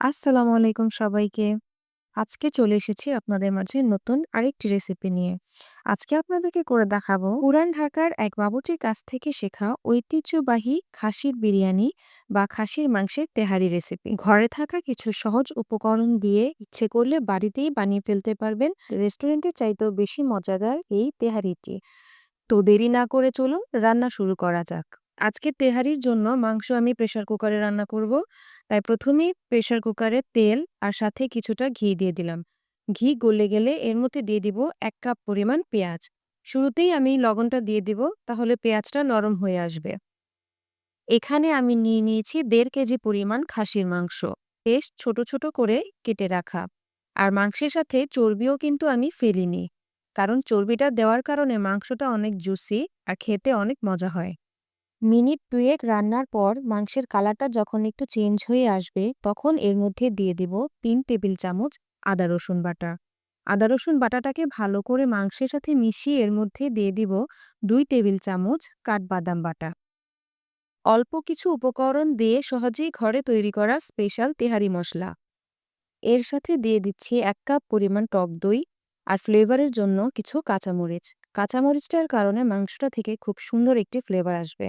আসসালামু আলাইকুম সবাইকে। আজকে চলে এসেছি আপনাদের মাঝে নতুন আরেকটি রেসিপি নিয়ে। আজকে আপনাদেরকে করে দেখাবো পুরান ঢাকার এক বাবুর্চির কাছ থেকে শেখা ঐতিহ্যবাহী খাসির বিরিয়ানি বা খাসির মাংসের তেহারি রেসিপি। ঘরে থাকা কিছু সহজ উপকরণ দিয়ে ইচ্ছে করলে বাড়িতেই বানিয়ে ফেলতে পারবেন রেস্টুরেন্টের চাইতেও বেশি মজাদার এই তেহারিটি। তো দেরি না করে চলুন রান্না শুরু করা যাক। আজকে তেহারির জন্য মাংস আমি প্রেসার কুকারে রান্না করব। তাই প্রথমেই প্রেসার কুকারে তেল আর সাথে কিছুটা ঘি দিয়ে দিলাম। ঘি গলে গেলে এর মধ্যে দিয়ে দিব ১ কাপ পরিমাণ পেঁয়াজ। শুরুতেই আমি লবণটা দিয়ে দিব, তাহলে পেঁয়াজটা নরম হয়ে আসবে। এখানে আমি নিয়ে নিয়েছি ১.৫ কেজি পরিমাণ খাসির মাংস, বেশ ছোট ছোট করে কেটে রাখা। আর মাংসের সাথে চর্বিও কিন্তু আমি ফেলিনি, কারণ চর্বিটা দেওয়ার কারণে মাংসটা অনেক জুসি আর খেতে অনেক মজা হয়। মিনিট ২ রান্নার পর মাংসের কালারটা যখন একটু চেঞ্জ হয়ে আসবে, তখন এর মধ্যে দিয়ে দিব ৩ টেবিল চামচ আদা রসুন বাটা। আদা রসুন বাটাটাকে ভালো করে মাংসের সাথে মিশিয়ে এর মধ্যে দিয়ে দিব ২ টেবিল চামচ কাঠবাদাম বাটা। অল্প কিছু উপকরণ দিয়ে সহজেই ঘরে তৈরি করা স্পেশাল তেহারি মশলা। এর সাথে দিয়ে দিচ্ছি ১ কাপ পরিমাণ টক দই আর ফ্লেভারের জন্য কিছু কাঁচামরিচ। কাঁচামরিচটার কারণে মাংসটা থেকে খুব সুন্দর একটি ফ্লেভার আসবে।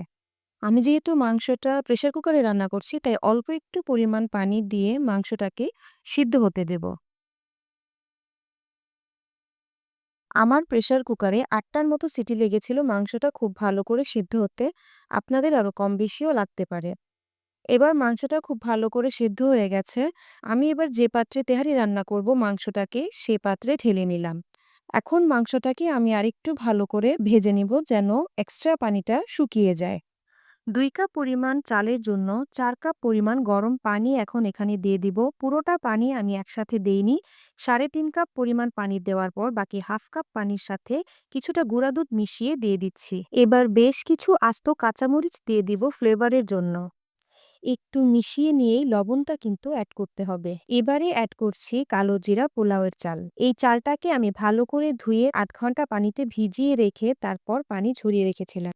আমি যেহেতু মাংসটা প্রেসার কুকারে রান্না করছি, তাই অল্প একটু পরিমাণ পানি দিয়ে মাংসটাকে সিদ্ধ হতে দেব। আমার প্রেসার কুকারে ৮টার মতো সিটি লেগেছিল মাংসটা খুব ভালো করে সিদ্ধ হতে। আপনাদের আরো কম বেশিও লাগতে পারে। এবার মাংসটা খুব ভালো করে সিদ্ধ হয়ে গেছে। আমি এবার যে পাত্রে তেহারি রান্না করব মাংসটাকে সে পাত্রে ঢেলে নিলাম। এখন মাংসটাকে আমি আরেকটু ভালো করে ভেজে নিব, যেন এক্সট্রা পানিটা শুকিয়ে যায়। ২ কাপ পরিমাণ চালের জন্য ৪ কাপ পরিমাণ গরম পানি এখন এখানে দিয়ে দিব। পুরোটা পানি আমি একসাথে দেইনি। ৩.৫ কাপ পরিমাণ পানি দেওয়ার পর বাকি হাফ কাপ পানির সাথে কিছুটা গুঁড়া দুধ মিশিয়ে দিয়ে দিচ্ছি। এবার বেশ কিছু আস্ত কাঁচামরিচ দিয়ে দিব ফ্লেভারের জন্য। একটু মিশিয়ে নিয়েই লবণটা কিন্তু অ্যাড করতে হবে। এবারে অ্যাড করছি কালো জিরা পোলাওয়ের চাল। এই চালটাকে আমি ভালো করে ধুয়ে ০.৫ ঘন্টা পানিতে ভিজিয়ে রেখে তারপর পানি ঝরিয়ে রেখেছিলাম।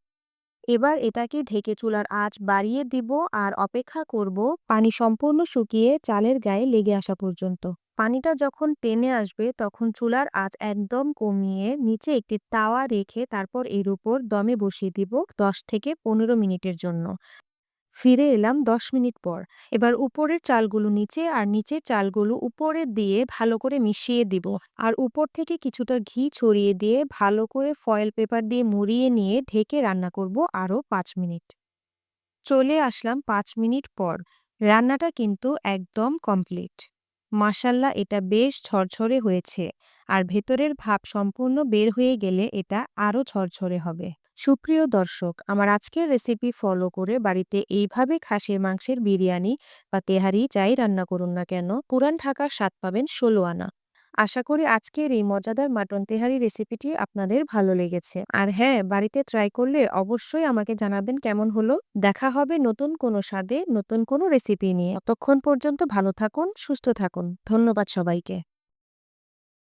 এবার এটাকে ঢেকে চুলার আঁচ বাড়িয়ে দিব আর অপেক্ষা করব পানি সম্পূর্ণ শুকিয়ে চালের গায়ে লেগে আসা পর্যন্ত। পানিটা যখন টেনে আসবে তখন চুলার আঁচ একদম কমিয়ে নিচে একটি তাওয়া রেখে তারপর এর উপর দমে বসিয়ে দিব ১০ থেকে ১৫ মিনিটের জন্য। ফিরে এলাম ১০ মিনিট পর। এবার উপরের চালগুলো নিচে আর নিচের চালগুলো উপরে দিয়ে ভালো করে মিশিয়ে দিব। আর উপর থেকে কিছুটা ঘি ছড়িয়ে দিয়ে ভালো করে ফয়েল পেপার দিয়ে মুড়িয়ে নিয়ে ঢেকে রান্না করব আরও ৫ মিনিট। চলে আসলাম ৫ মিনিট পর। রান্নাটা কিন্তু একদম কমপ্লিট। মাশাআল্লাহ, এটা বেশ ঝরঝরে হয়েছে। আর ভেতরের ভাপ সম্পূর্ণ বের হয়ে গেলে এটা আরও ঝরঝরে হবে। সুপ্রিয় দর্শক, আমার আজকের রেসিপি ফলো করে বাড়িতে এইভাবে খাসির মাংসের বিরিয়ানি বা তেহারি যাই রান্না করুন না কেন, পুরান ঢাকার স্বাদ পাবেন ১৬ আনা। আশা করি আজকের এই মজাদার মাটন তেহারি রেসিপিটি আপনাদের ভালো লেগেছে। আর হ্যাঁ, বাড়িতে ট্রাই করলে অবশ্যই আমাকে জানাবেন কেমন হলো। দেখা হবে নতুন কোনো স্বাদে নতুন কোনো রেসিপি নিয়ে। ততক্ষণ পর্যন্ত ভালো থাকুন, সুস্থ থাকুন। ধন্যবাদ সবাইকে।